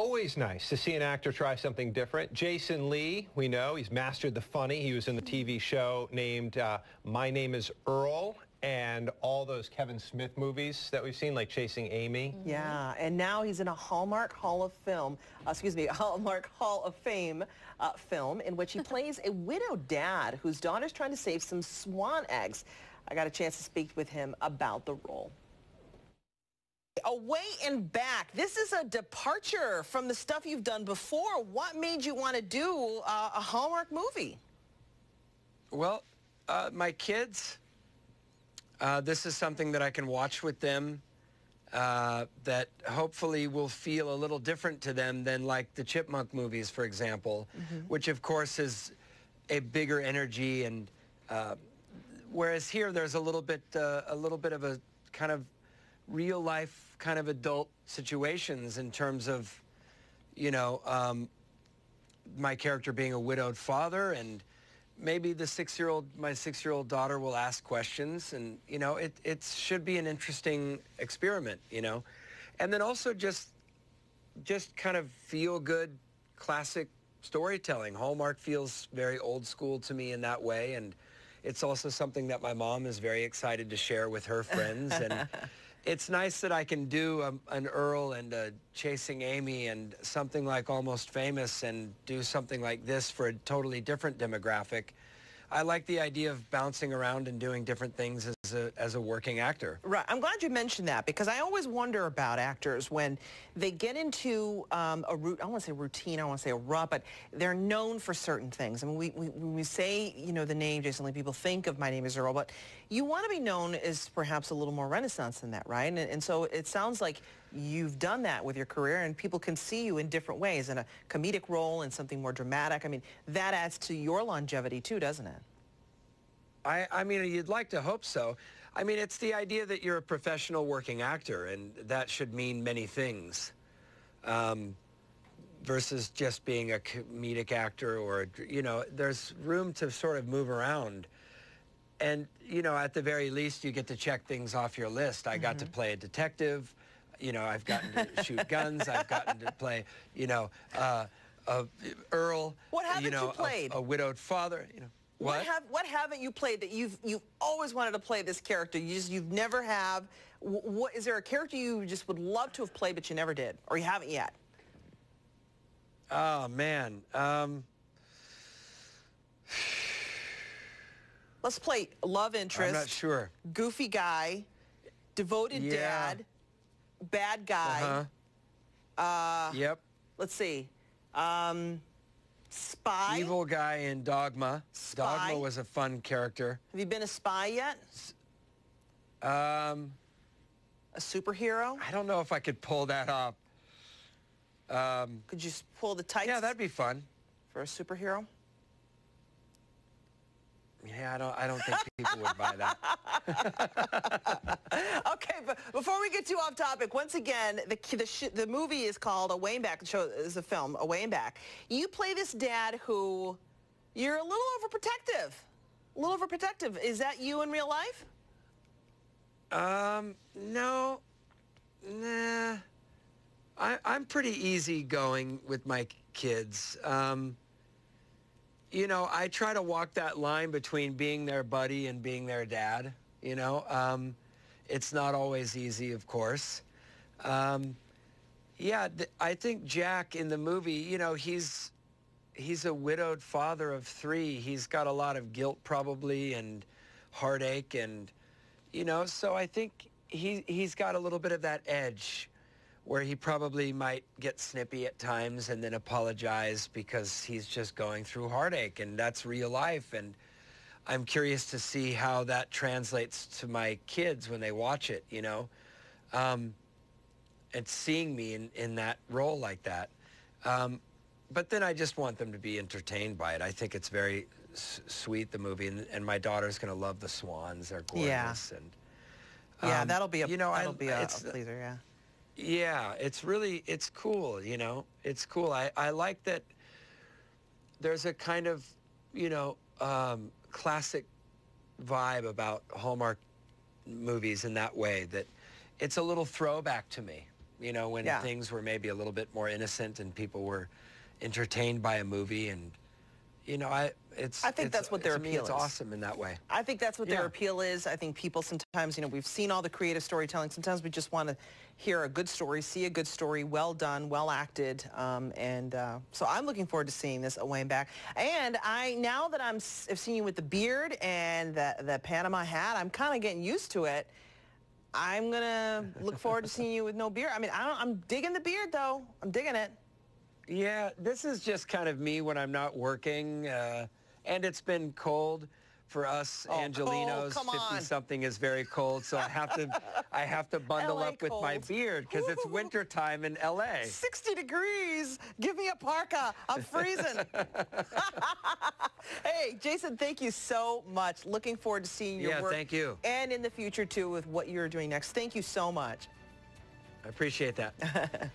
Always nice to see an actor try something different. Jason Lee, we know, he's mastered the funny. He was in the TV show named My Name is Earl, and all those Kevin Smith movies that we've seen, like Chasing Amy. Yeah, and now he's in a Hallmark Hall of Hallmark Hall of Fame film in which he plays a widowed dad whose daughter's trying to save some swan eggs. I got a chance to speak with him about the role. Away and Back. This is a departure from the stuff you've done before. What made you want to do a Hallmark movie? Well, my kids, this is something that I can watch with them that hopefully will feel a little different to them than like the Chipmunk movies, for example, which of course is a bigger energy, and whereas here there's a little bit of a kind of real life kind of adult situations in terms of, you know, my character being a widowed father, and maybe my 6-year-old daughter will ask questions, and, you know, it should be an interesting experiment, you know. And then also just kind of feel good classic storytelling. Hallmark feels very old school to me in that way, and it's also something that my mom is very excited to share with her friends. And it's nice that I can do an Earl and a Chasing Amy and something like Almost Famous and do something like this for a totally different demographic. I like the idea of bouncing around and doing different things as a working actor. Right. I'm glad you mentioned that, because I always wonder about actors when they get into I don't want to say routine, I don't want to say a rut, but they're known for certain things. I mean, when we say, you know, the name Jason Lee, people think of My Name is Earl, but you want to be known as perhaps a little more Renaissance than that, right? And so it sounds like you've done that with your career, and people can see you in different ways, in a comedic role and something more dramatic. I mean, that adds to your longevity too, doesn't it? I mean, you'd like to hope so. I mean, it's the idea that you're a professional working actor, and that should mean many things, versus just being a comedic actor, or, you know, there's room to sort of move around. And, you know, at the very least, you get to check things off your list. I got to play a detective. You know, I've gotten to shoot guns. I've gotten to play, you know, Earl. What haven't you know, you played? A widowed father, you know. What haven't you played that you've always wanted to play this character? You've never have. What is there a character you just would love to have played but you never did, or you haven't yet? Oh man. Let's play love interest. I'm not sure. Goofy guy, devoted dad, bad guy. Yep. Let's see. Spy. Evil guy in Dogma. Spy. Dogma was a fun character. Have you been a spy yet? A superhero? I don't know if I could pull that off. Could you pull the tights? Yeah, that'd be fun. For a superhero? Yeah, I don't think people would buy that. Okay, but before we get too off topic, once again, the movie is called Away and Back. The show is a film, Away and Back. You play this dad who, you're a little overprotective. A little overprotective. Is that you in real life? No. Nah. I'm pretty easygoing with my kids. You know, I try to walk that line between being their buddy and being their dad, you know. It's not always easy, of course. Yeah, I think Jack in the movie, you know, he's a widowed father of 3. He's got a lot of guilt probably, and heartache, and, you know, so I think he's got a little bit of that edge where he probably might get snippy at times and then apologize because he's just going through heartache, and that's real life. And I'm curious to see how that translates to my kids when they watch it, you know, and seeing me in that role like that. But then I just want them to be entertained by it. I think it's very sweet, the movie, and my daughter's going to love the swans. They're gorgeous. Yeah. And, yeah, that'll be a, you know, that'll be a pleaser, yeah. Yeah, it's cool, you know. It's cool. I like that there's a kind of, you know, classic vibe about Hallmark movies in that way, that it's a little throwback to me, you know, when Yeah. things were maybe a little bit more innocent and people were entertained by a movie. And, you know, I think that's what their to me, appeal it's is. awesome in that way. I think that's what their Yeah. appeal is. I think people sometimes, you know, we've seen all the creative storytelling. Sometimes we just want to hear a good story, see a good story, well done, well acted. So I'm looking forward to seeing this away and back. And now that I've seen you with the beard and the Panama hat, I'm kind of getting used to it. I'm going to look forward to seeing you with no beard. I mean, I'm digging the beard, though. I'm digging it. Yeah, this is just kind of me when I'm not working, and it's been cold for us. Angelinos. Come on. 50-something is very cold, so I have to bundle LA up with my cold. beard because it's winter time in LA. 60 degrees. Give me a parka. I'm freezing. Hey, Jason, thank you so much. Looking forward to seeing your work. Yeah, thank you. And in the future, too, with what you're doing next. Thank you so much. I appreciate that.